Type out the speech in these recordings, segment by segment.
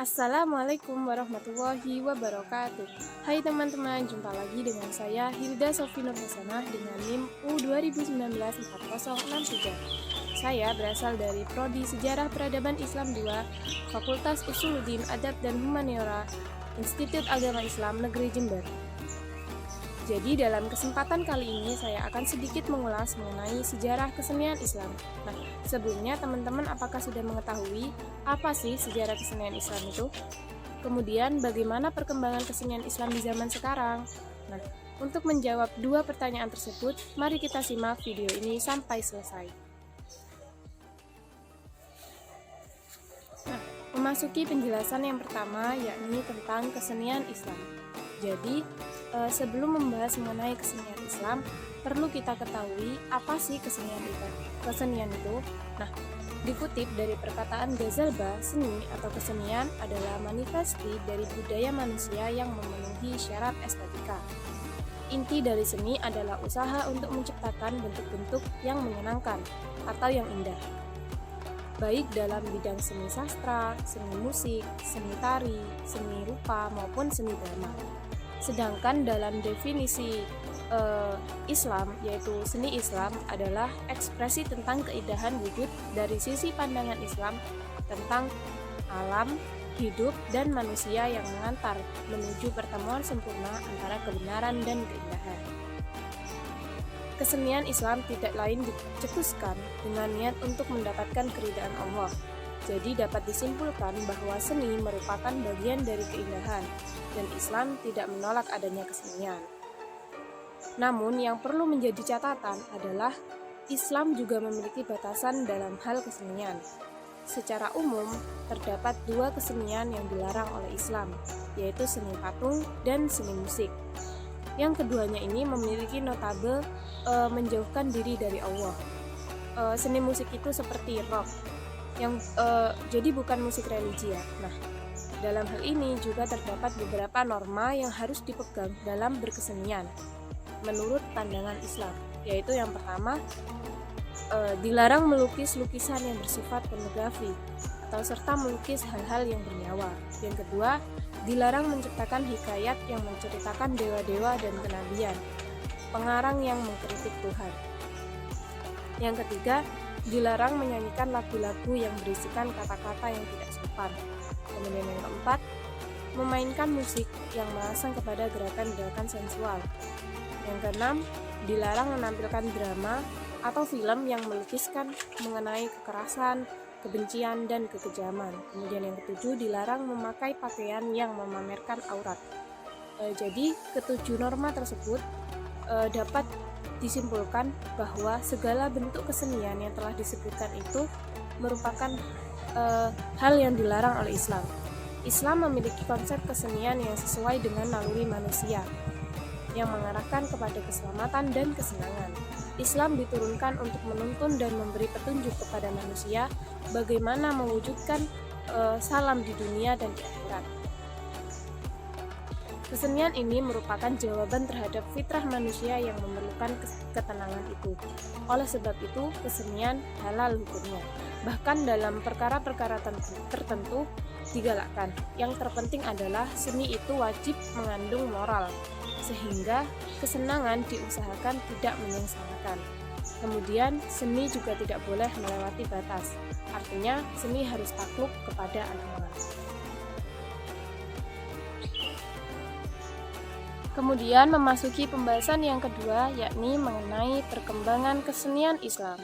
Assalamualaikum warahmatullahi wabarakatuh. Hai teman-teman, jumpa lagi dengan saya Hilda Sofi Nur Hasanah dengan NIM U2019-4063. Saya berasal dari Prodi Sejarah Peradaban Islam 2, Fakultas Usuluddin Adab dan Humaniora, Institut Agama Islam Negeri Jember. Jadi dalam kesempatan kali ini saya akan sedikit mengulas mengenai sejarah kesenian Islam. Nah, sebelumnya teman-teman apakah sudah mengetahui apa sih sejarah kesenian Islam itu? Kemudian bagaimana perkembangan kesenian Islam di zaman sekarang? Nah, untuk menjawab dua pertanyaan tersebut, mari kita simak video ini sampai selesai. Nah, memasuki penjelasan yang pertama yakni tentang kesenian Islam. Jadi, sebelum membahas mengenai kesenian Islam, perlu kita ketahui apa sih kesenian itu. Nah, dikutip dari perkataan Ghazalba, seni atau kesenian adalah manifestasi dari budaya manusia yang memenuhi syarat estetika. Inti dari seni adalah usaha untuk menciptakan bentuk-bentuk yang menyenangkan atau yang indah, baik dalam bidang seni sastra, seni musik, seni tari, seni rupa, maupun seni drama. Sedangkan dalam definisi Islam, yaitu seni Islam adalah ekspresi tentang keindahan wujud dari sisi pandangan Islam tentang alam, hidup, dan manusia yang mengantar menuju pertemuan sempurna antara kebenaran dan keindahan. Kesenian Islam tidak lain dicetuskan dengan niat untuk mendapatkan keridhaan Allah. Jadi dapat disimpulkan bahwa seni merupakan bagian dari keindahan, dan Islam tidak menolak adanya kesenian. Namun yang perlu menjadi catatan adalah Islam juga memiliki batasan dalam hal kesenian. Secara umum, terdapat dua kesenian yang dilarang oleh Islam, yaitu seni patung dan seni musik. Yang keduanya ini memiliki notabe menjauhkan diri dari Allah. Seni musik itu seperti rock, yang jadi bukan musik religi ya. Nah, dalam hal ini juga terdapat beberapa norma yang harus dipegang dalam berkesenian menurut pandangan Islam, yaitu yang pertama, dilarang melukis lukisan yang bersifat pornografi atau serta melukis hal-hal yang bernyawa. Yang kedua, dilarang menciptakan hikayat yang menceritakan dewa-dewa dan kenabian, pengarang yang mengkritik Tuhan. Yang ketiga, dilarang menyanyikan lagu-lagu yang berisikan kata-kata yang tidak sopan. Kemudian yang keempat, memainkan musik yang merangsang kepada gerakan-gerakan sensual. Yang keenam, dilarang menampilkan drama atau film yang melukiskan mengenai kekerasan, kebencian, dan kekejaman. Kemudian yang ketujuh, dilarang memakai pakaian yang memamerkan aurat. Jadi ketujuh norma tersebut dapat disimpulkan bahwa segala bentuk kesenian yang telah disebutkan itu merupakan hal yang dilarang oleh Islam. Islam memiliki konsep kesenian yang sesuai dengan naluri manusia, yang mengarahkan kepada keselamatan dan kesenangan. Islam diturunkan untuk menuntun dan memberi petunjuk kepada manusia bagaimana mewujudkan salam di dunia dan di akhirat. Kesenian ini merupakan jawaban terhadap fitrah manusia yang memerlukan ketenangan itu. Oleh sebab itu, kesenian halal hukumnya. Bahkan dalam perkara-perkara tertentu digalakkan. Yang terpenting adalah seni itu wajib mengandung moral, sehingga kesenangan diusahakan tidak menyengsarakan. Kemudian, seni juga tidak boleh melewati batas. Artinya, seni harus takluk kepada aturan. Kemudian memasuki pembahasan yang kedua, yakni mengenai perkembangan kesenian Islam.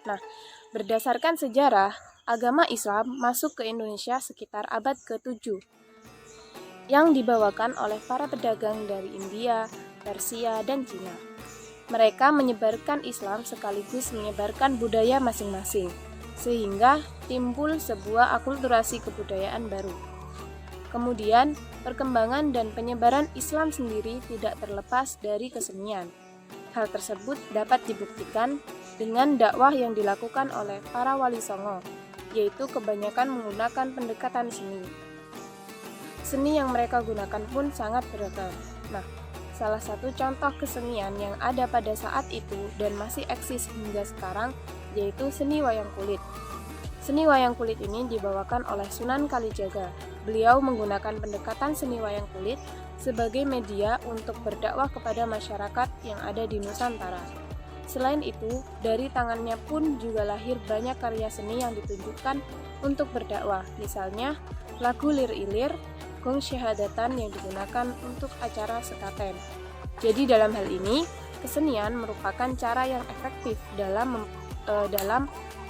Nah, berdasarkan sejarah, agama Islam masuk ke Indonesia sekitar abad ke-7, yang dibawakan oleh para pedagang dari India, Persia, dan Cina. Mereka menyebarkan Islam sekaligus menyebarkan budaya masing-masing, sehingga timbul sebuah akulturasi kebudayaan baru. Kemudian, perkembangan dan penyebaran Islam sendiri tidak terlepas dari kesenian. Hal tersebut dapat dibuktikan dengan dakwah yang dilakukan oleh para wali songo, yaitu kebanyakan menggunakan pendekatan seni. Seni yang mereka gunakan pun sangat beragam. Nah, salah satu contoh kesenian yang ada pada saat itu dan masih eksis hingga sekarang, yaitu seni wayang kulit. Seni wayang kulit ini dibawakan oleh Sunan Kalijaga. Beliau menggunakan pendekatan seni wayang kulit sebagai media untuk berdakwah kepada masyarakat yang ada di Nusantara. Selain itu, dari tangannya pun juga lahir banyak karya seni yang ditunjukkan untuk berdakwah, misalnya lagu Lir Ilir, gong syahadatan yang digunakan untuk acara sekaten. Jadi dalam hal ini, kesenian merupakan cara yang efektif dalam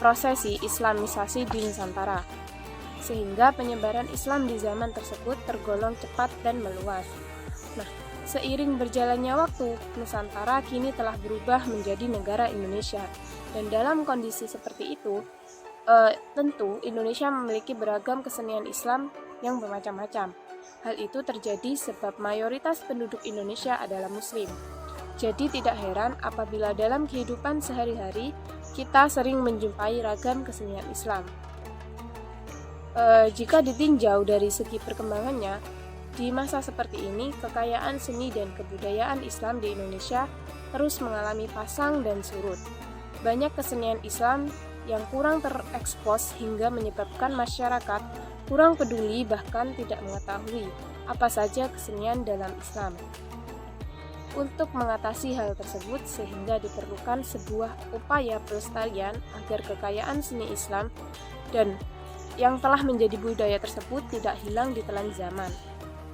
prosesi Islamisasi di Nusantara, sehingga penyebaran Islam di zaman tersebut tergolong cepat dan meluas. Nah, seiring berjalannya waktu, Nusantara kini telah berubah menjadi negara Indonesia, dan dalam kondisi seperti itu, tentu Indonesia memiliki beragam kesenian Islam yang bermacam-macam. Hal itu terjadi sebab mayoritas penduduk Indonesia adalah Muslim. Jadi tidak heran apabila dalam kehidupan sehari-hari kita sering menjumpai ragam kesenian Islam. Jika ditinjau dari segi perkembangannya, di masa seperti ini kekayaan seni dan kebudayaan Islam di Indonesia terus mengalami pasang dan surut. Banyak kesenian Islam yang kurang terekspos hingga menyebabkan masyarakat kurang peduli bahkan tidak mengetahui apa saja kesenian dalam Islam. Untuk mengatasi hal tersebut sehingga diperlukan sebuah upaya pelestarian agar kekayaan seni Islam dan yang telah menjadi budaya tersebut tidak hilang di telan zaman.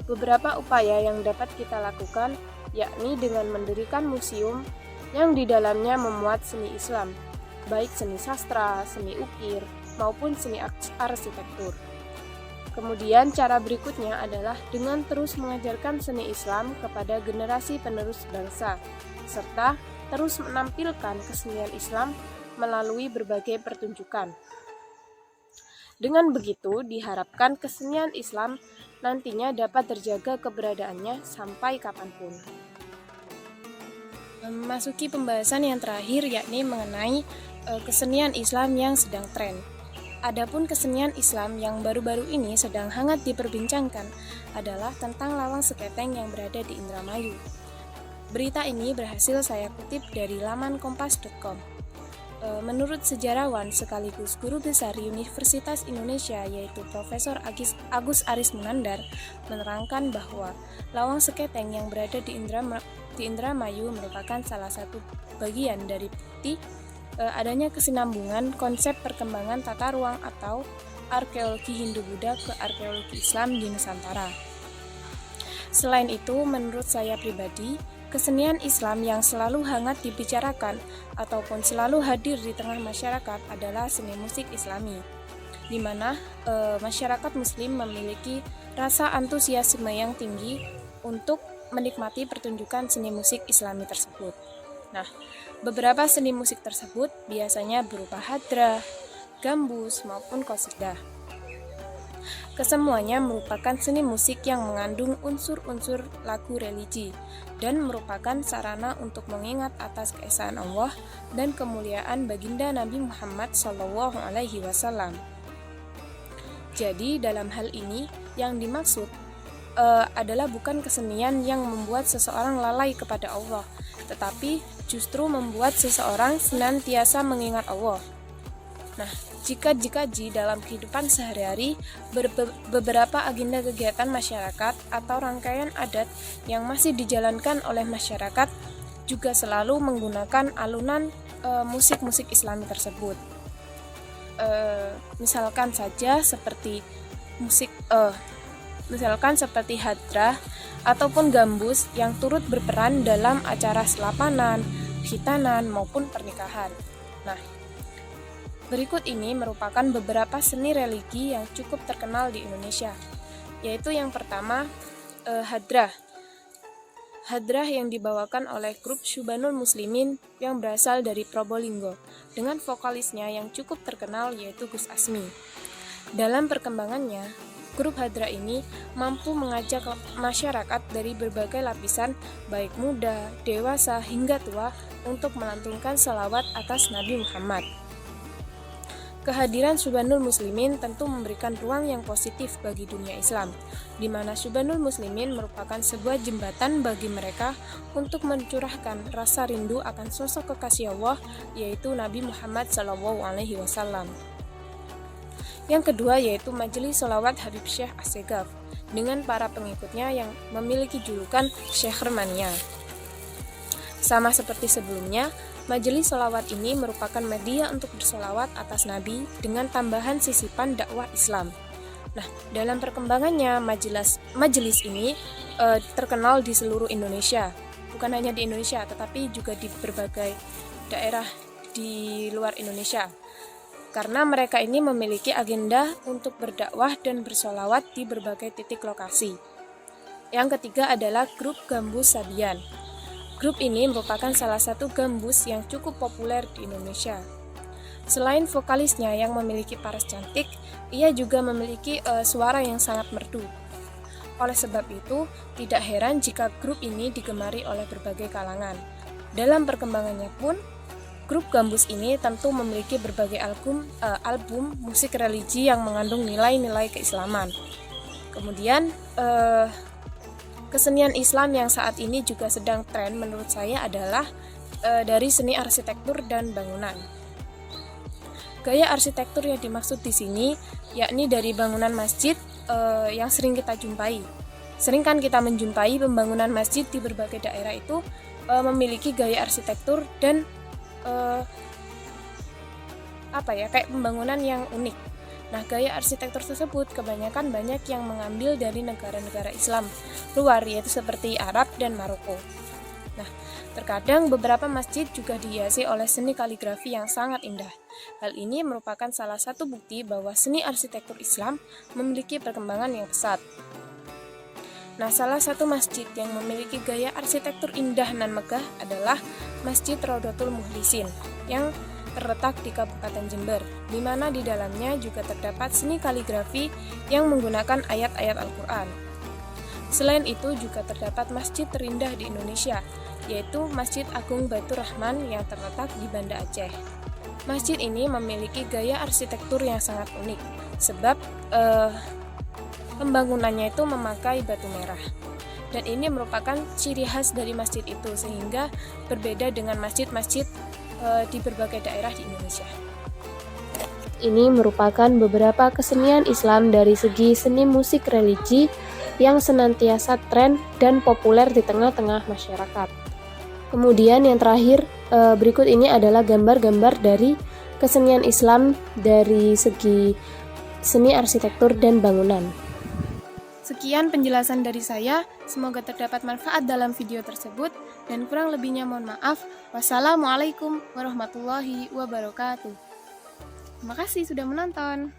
Beberapa upaya yang dapat kita lakukan yakni dengan mendirikan museum yang di dalamnya memuat seni Islam, baik seni sastra, seni ukir, maupun seni arsitektur. Kemudian cara berikutnya adalah dengan terus mengajarkan seni Islam kepada generasi penerus bangsa, serta terus menampilkan kesenian Islam melalui berbagai pertunjukan. Dengan begitu, diharapkan kesenian Islam nantinya dapat terjaga keberadaannya sampai kapanpun. Memasuki pembahasan yang terakhir yakni mengenai kesenian Islam yang sedang tren. Adapun kesenian Islam yang baru-baru ini sedang hangat diperbincangkan adalah tentang lawang seketeng yang berada di Indramayu. Berita ini berhasil saya kutip dari laman kompas.com. Menurut sejarawan sekaligus guru besar Universitas Indonesia yaitu Profesor Agus Aris Munandar menerangkan bahwa lawang seketeng yang berada di Indramayu merupakan salah satu bagian dari bukti adanya kesinambungan konsep perkembangan tata ruang atau arkeologi Hindu-Buddha ke arkeologi Islam di Nusantara. Selain itu, menurut saya pribadi, kesenian Islam yang selalu hangat dibicarakan ataupun selalu hadir di tengah masyarakat adalah seni musik Islami, di mana masyarakat Muslim memiliki rasa antusiasme yang tinggi untuk menikmati pertunjukan seni musik Islami tersebut. Nah, beberapa seni musik tersebut biasanya berupa hadrah, gambus, maupun qasidah. Kesemuanya merupakan seni musik yang mengandung unsur-unsur lagu religi dan merupakan sarana untuk mengingat atas keesaan Allah dan kemuliaan baginda Nabi Muhammad SAW. Jadi dalam hal ini yang dimaksud adalah bukan kesenian yang membuat seseorang lalai kepada Allah, tetapi justru membuat seseorang senantiasa mengingat Allah. Nah, jika dikaji dalam kehidupan sehari-hari, beberapa agenda kegiatan masyarakat atau rangkaian adat yang masih dijalankan oleh masyarakat juga selalu menggunakan alunan musik-musik Islami tersebut. Misalkan seperti hadrah ataupun gambus yang turut berperan dalam acara selapanan, khitanan, maupun pernikahan. Nah, berikut ini merupakan beberapa seni religi yang cukup terkenal di Indonesia, yaitu yang pertama, hadrah. Hadrah yang dibawakan oleh grup Syubanul Muslimin yang berasal dari Probolinggo, dengan vokalisnya yang cukup terkenal yaitu Gus Asmi. Dalam perkembangannya, grup hadrah ini mampu mengajak masyarakat dari berbagai lapisan, baik muda, dewasa, hingga tua, untuk melantunkan salawat atas Nabi Muhammad. Kehadiran Syubanul Muslimin tentu memberikan ruang yang positif bagi dunia Islam, di mana Syubanul Muslimin merupakan sebuah jembatan bagi mereka untuk mencurahkan rasa rindu akan sosok kekasih Allah, yaitu Nabi Muhammad SAW. Yang kedua yaitu Majelis Sholawat Habib Syekh Assegaf dengan para pengikutnya yang memiliki julukan Syekh Remania. Sama seperti sebelumnya, Majelis Sholawat ini merupakan media untuk bersolawat atas Nabi dengan tambahan sisipan dakwah Islam. Nah, dalam perkembangannya majelis ini terkenal di seluruh Indonesia. Bukan hanya di Indonesia, tetapi juga di berbagai daerah di luar Indonesia. Karena mereka ini memiliki agenda untuk berdakwah dan bersolawat di berbagai titik lokasi. Yang ketiga adalah grup Gambus Sabian. Grup ini merupakan salah satu gambus yang cukup populer di Indonesia. Selain vokalisnya yang memiliki paras cantik, ia juga memiliki suara yang sangat merdu. Oleh sebab itu, tidak heran jika grup ini digemari oleh berbagai kalangan. Dalam perkembangannya pun, grup gambus ini tentu memiliki berbagai album musik religi yang mengandung nilai-nilai keislaman. Kemudian, kesenian Islam yang saat ini juga sedang tren menurut saya adalah dari seni arsitektur dan bangunan. Gaya arsitektur yang dimaksud di sini yakni dari bangunan masjid yang sering kita jumpai. Sering kan kita menjumpai pembangunan masjid di berbagai daerah itu memiliki gaya arsitektur dan kayak pembangunan yang unik. Nah, gaya arsitektur tersebut kebanyakan banyak yang mengambil dari negara-negara Islam luar, yaitu seperti Arab dan Maroko. Nah, terkadang beberapa masjid juga dihiasi oleh seni kaligrafi yang sangat indah. Hal ini merupakan salah satu bukti bahwa seni arsitektur Islam memiliki perkembangan yang pesat. Nah, salah satu masjid yang memiliki gaya arsitektur indah dan megah adalah Masjid Raudhatul Mukhlisin yang terletak di Kabupaten Jember, di mana di dalamnya juga terdapat seni kaligrafi yang menggunakan ayat-ayat Al-Quran. Selain itu juga terdapat masjid terindah di Indonesia, yaitu Masjid Agung Baitur Rahman yang terletak di Banda Aceh. Masjid ini memiliki gaya arsitektur yang sangat unik, sebab pembangunannya itu memakai batu merah. Dan ini merupakan ciri khas dari masjid itu, sehingga berbeda dengan masjid-masjid di berbagai daerah di Indonesia. Ini merupakan beberapa kesenian Islam dari segi seni musik religi yang senantiasa tren dan populer di tengah-tengah masyarakat. Kemudian yang terakhir, berikut ini adalah gambar-gambar dari kesenian Islam dari segi seni arsitektur dan bangunan. Sekian penjelasan dari saya, semoga terdapat manfaat dalam video tersebut, dan kurang lebihnya mohon maaf. Wassalamualaikum warahmatullahi wabarakatuh. Terima kasih sudah menonton.